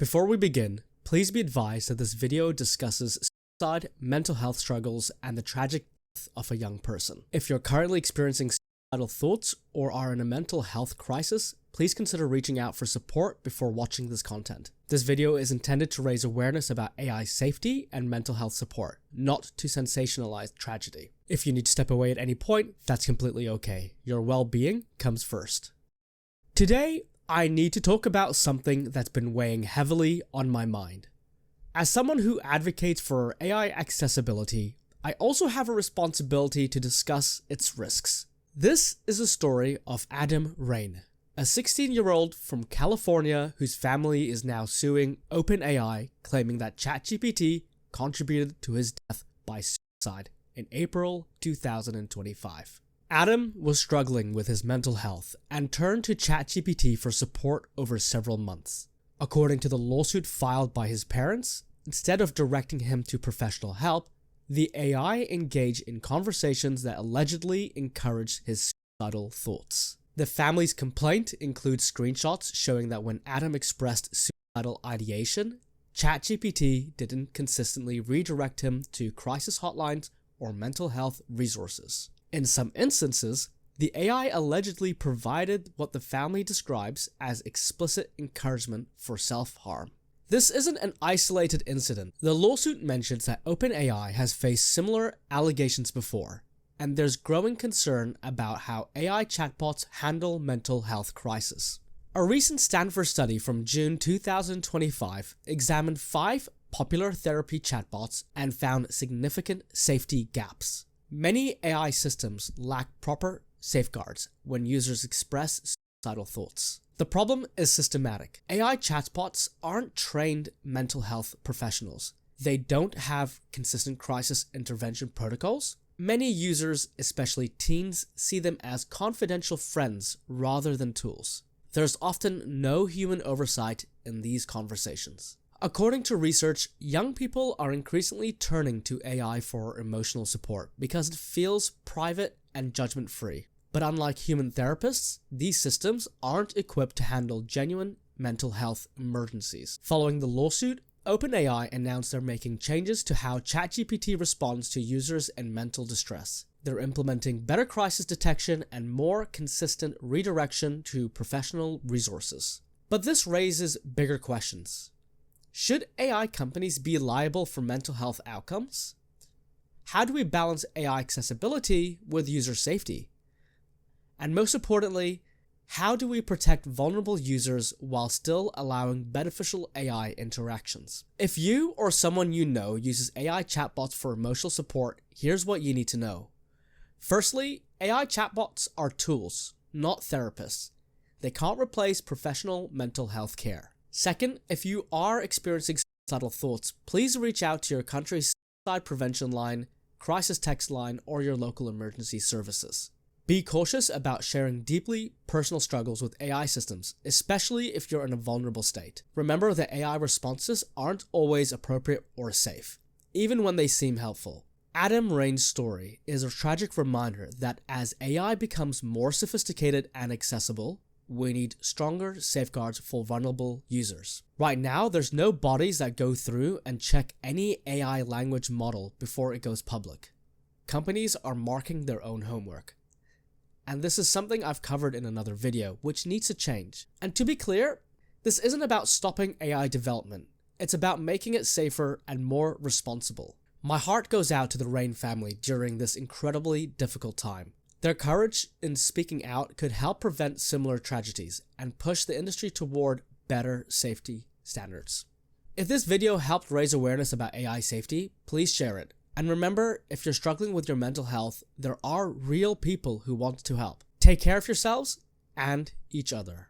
Before we begin, please be advised that this video discusses suicide, mental health struggles, and the tragic death of a young person. If you're currently experiencing suicidal thoughts or are in a mental health crisis, please consider reaching out for support before watching this content. This video is intended to raise awareness about AI safety and mental health support, not to sensationalize tragedy. If you need to step away at any point, that's completely okay. Your well-being comes first. Today, I need to talk about something that's been weighing heavily on my mind. As someone who advocates for AI accessibility, I also have a responsibility to discuss its risks. This is a story of Adam Raine, a 16-year-old from California whose family is now suing OpenAI, claiming that ChatGPT contributed to his death by suicide in April 2025. Adam was struggling with his mental health and turned to ChatGPT for support over several months. According to the lawsuit filed by his parents, instead of directing him to professional help, the AI engaged in conversations that allegedly encouraged his suicidal thoughts. The family's complaint includes screenshots showing that when Adam expressed suicidal ideation, ChatGPT didn't consistently redirect him to crisis hotlines or mental health resources. In some instances, the AI allegedly provided what the family describes as explicit encouragement for self-harm. This isn't an isolated incident. The lawsuit mentions that OpenAI has faced similar allegations before, and there's growing concern about how AI chatbots handle mental health crises. A recent Stanford study from June 2025 examined 5 popular therapy chatbots and found significant safety gaps. Many AI systems lack proper safeguards when users express suicidal thoughts. The problem is systematic. AI chatbots aren't trained mental health professionals. They don't have consistent crisis intervention protocols. Many users, especially teens, see them as confidential friends rather than tools. There's often no human oversight in these conversations. According to research, young people are increasingly turning to AI for emotional support because it feels private and judgment-free. But unlike human therapists, these systems aren't equipped to handle genuine mental health emergencies. Following the lawsuit, OpenAI announced they're making changes to how ChatGPT responds to users in mental distress. They're implementing better crisis detection and more consistent redirection to professional resources. But this raises bigger questions. Should AI companies be liable for mental health outcomes? How do we balance AI accessibility with user safety? And most importantly, how do we protect vulnerable users while still allowing beneficial AI interactions? If you or someone you know uses AI chatbots for emotional support, here's what you need to know. Firstly, AI chatbots are tools, not therapists. They can't replace professional mental health care. Second, if you are experiencing suicidal thoughts, please reach out to your country's suicide prevention line, crisis text line, or your local emergency services. Be cautious about sharing deeply personal struggles with AI systems, especially if you're in a vulnerable state. Remember that AI responses aren't always appropriate or safe, even when they seem helpful. Adam Raine's story is a tragic reminder that as AI becomes more sophisticated and accessible, we need stronger safeguards for vulnerable users. Right now, there's no bodies that go through and check any AI language model before it goes public. Companies are marking their own homework. And this is something I've covered in another video, which needs to change. And to be clear, this isn't about stopping AI development. It's about making it safer and more responsible. My heart goes out to the Raine family during this incredibly difficult time. Their courage in speaking out could help prevent similar tragedies and push the industry toward better safety standards. If this video helped raise awareness about AI safety, please share it. And remember, if you're struggling with your mental health, there are real people who want to help. Take care of yourselves and each other.